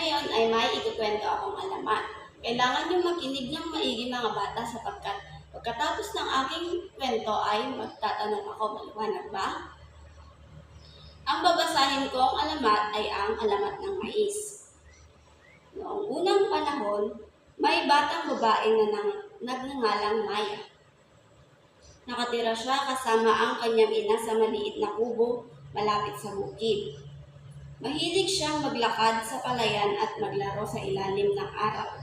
Ngayon ay may ikukwento akong alamat. Kailangan niyong makinig ng maigi mga bata sapagkat pagkatapos ng aking kwento ay magtatanong ako, maliwanag ba? Ang babasahin kong alamat ay ang alamat ng mais. Noong unang panahon, may batang babae na nagngangalang Maya. Nakatira siya kasama ang kanyang ina sa maliit na kubo malapit sa bukid. Mahilig siyang maglakad sa palayan at maglaro sa ilalim ng araw.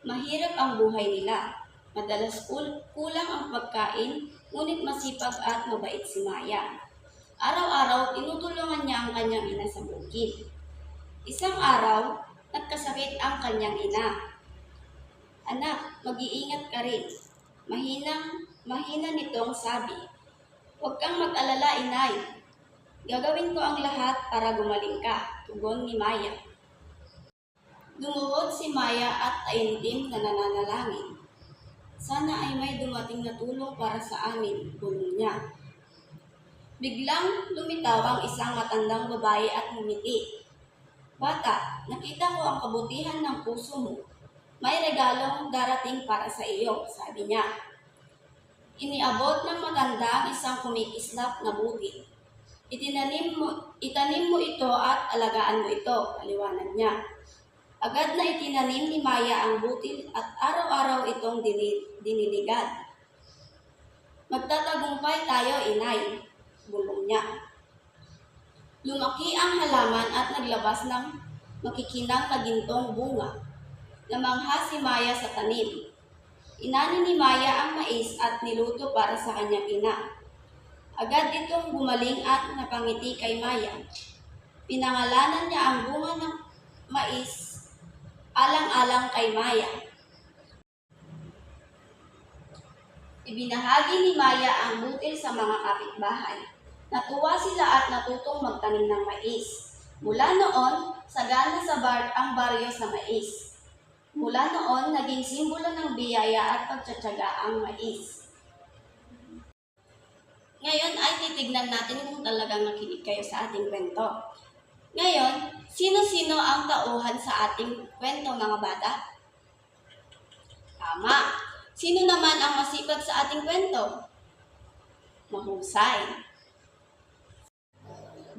Mahirap ang buhay nila. Madalas kulang ang pagkain, ngunit masipag at mabait si Maya. Araw-araw, tinutulungan niya ang kanyang ina sa bukid. Isang araw, nagkasakit ang kanyang ina. "Anak, mag-iingat ka rin." Mahina nitong sabi. "Huwag kang mag-alala, inay. Gagawin ko ang lahat para gumaling ka," tugon ni Maya. Lumuhod si Maya at taimtim na nananalangin. "Sana ay may dumating na tulong para sa amin," bulong niya. Biglang lumitaw ang isang matandang babae at ngumiti. "Bata, nakita ko ang kabutihan ng puso mo. May regalong darating para sa iyo," sabi niya. Iniabot ng matanda ang isang kumikislap na butil. Itanim mo ito at alagaan mo ito," paliwanag niya. Agad na itinanim ni Maya ang butil at araw-araw itong diniligad. "Magtatagumpay tayo, inay," bulong niya. Lumaki ang halaman at naglabas ng makikinang na gintong bunga. Namangha si Maya sa tanim. Inani ni Maya ang mais at niluto para sa kanyang ina. Agad itong gumaling at napangiti kay Maya. Pinangalanan niya ang bunga ng mais alang-alang kay Maya. Ibinahagi ni Maya ang butil sa mga kapitbahay. Natuwa sila at natutong magtanim ng mais. Mula noon, sagana ang baryo sa mais. Mula noon, naging simbolo ng biyaya at pagtsatsaga ang mais. Ngayon ay titignan natin kung talagang nakinig kayo sa ating kwento. Ngayon, sino-sino ang tauhan sa ating kwento, mga bata? Tama. Sino naman ang masipag sa ating kwento? Mahusay.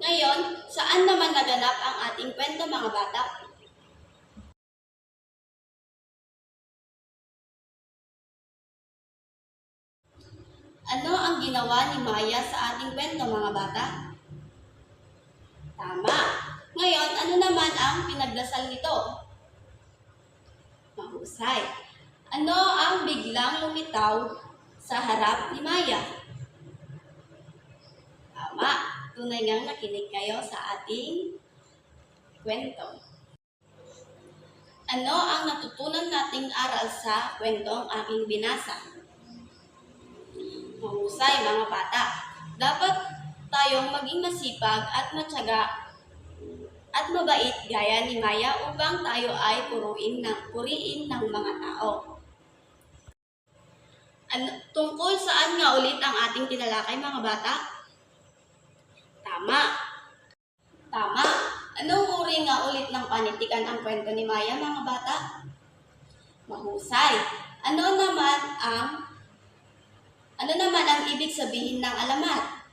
Ngayon, saan naman naganap ang ating kwento, mga bata? Ano ang ginawa ni Maya sa ating kwento, mga bata? Tama. Ngayon, ano naman ang pinagdasal nito? Mahusay. Ano ang biglang lumitaw sa harap ni Maya? Tama. Tunay ngang nakinig kayo sa ating kwento. Ano ang natutunan nating aral sa kwentong aking binasa? Mahusay, mga bata. Dapat tayong maging masipag at matyaga at mabait gaya ni Maya upang tayo ay puriin ng mga tao. Tungkol saan nga ulit ang ating tinalakay, mga bata? Tama. Tama. Anong uri nga ulit ng panitikan ang kwento ni Maya, mga bata? Mahusay. Ano naman ang ibig sabihin ng alamat?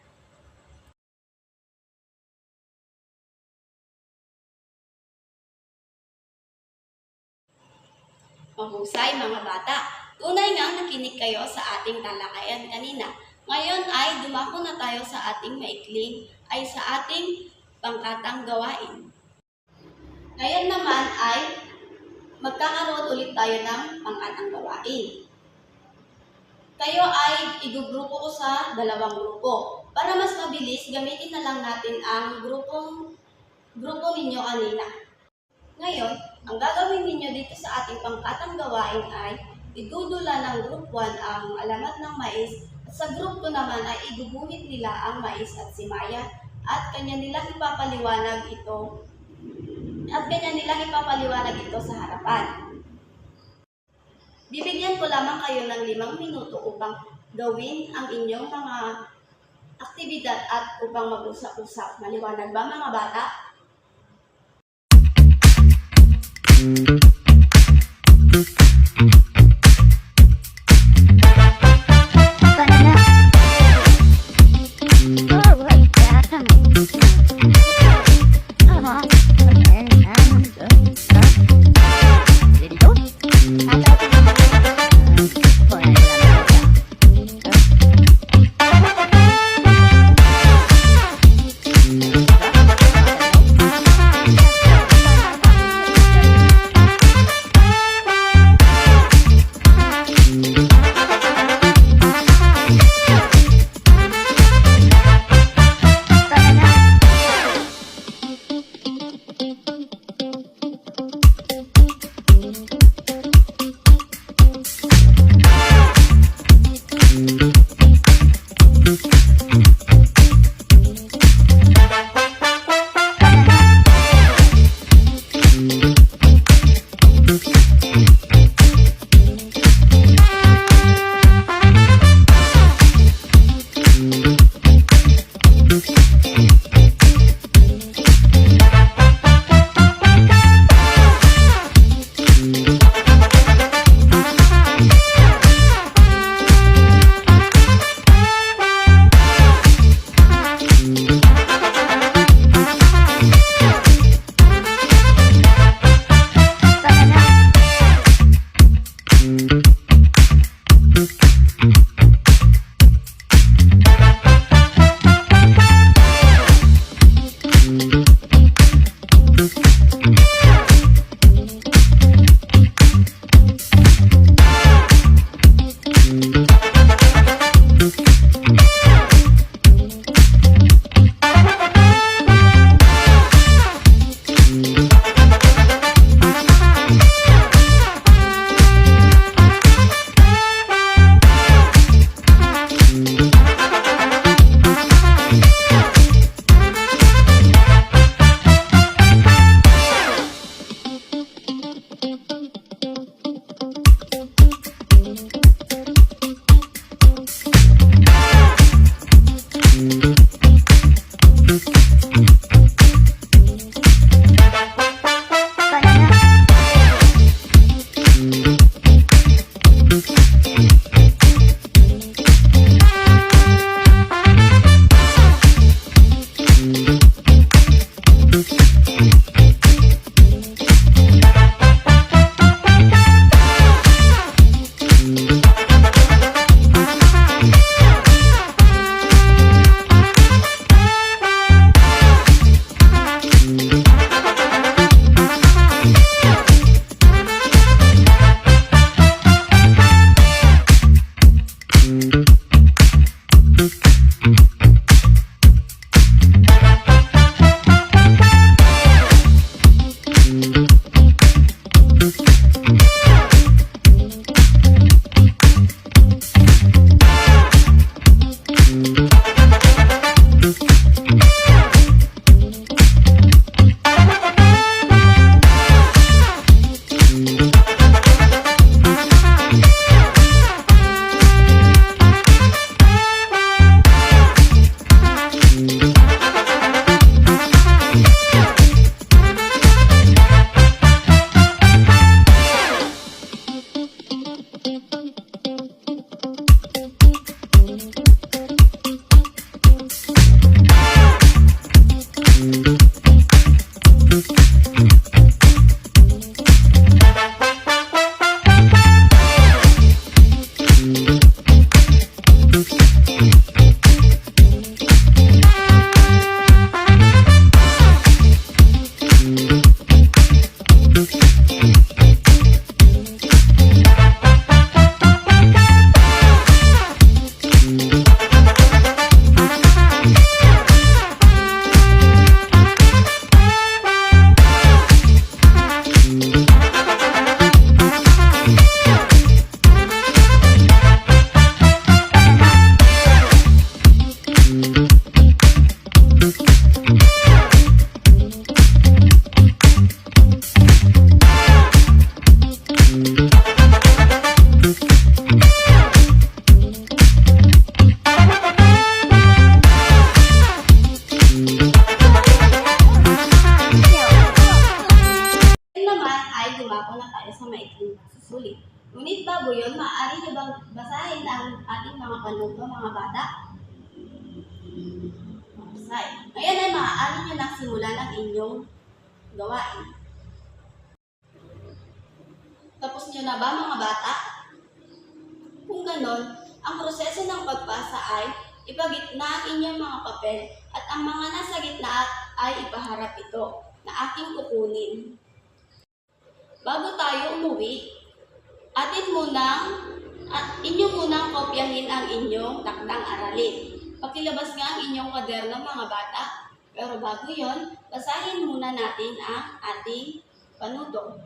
Mahusay, mga bata. Tunay nga nakinig kayo sa ating talakayan kanina. Ngayon ay dumako na tayo sa ating sa ating pangkatang gawain. Ngayon naman ay magkakaroon ulit tayo ng pangkatang gawain. Kayo ay igugrupo ko sa dalawang grupo. Para mas mabilis, gamitin na lang natin ang grupo ninyo kanina. Ngayon, ang gagawin ninyo dito sa ating pangkatang gawain ay idudula ng group 1 ang alamat ng mais at sa group 2 naman ay iguguhit nila ang mais at si Maya at kanya nilang ipapaliwanag ito sa harapan. Bibigyan ko lamang kayo ng 5 minuto upang gawin ang inyong mga aktibidad at upang mag-usap-usap. Maliwanag ba, mga bata? dumako na tayo sa maikling pagsusulit. Ngunit bago yun, maaari niyo bang basahin ang ating mga panungto, mga bata? Basahin. Ngayon ay maaari niyo nang simulan ang inyong gawain. Tapos niyo na ba, mga bata? Kung ganon, ang proseso ng pagbasa ay ipagitna ang inyong mga papel at ang mga nasa gitna ay ipaharap ito na aking kukunin. Bago tayo umuwi, inyo munang kopyahin ang inyong takdang aralin. Pakilabas nga ang inyong kwaderno, mga bata. Pero bago yon, basahin muna natin ang ating panudong.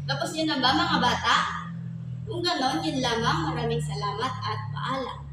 Tapos yun na ba, mga bata? Kung ganon, yun lamang. Maraming salamat at paalam.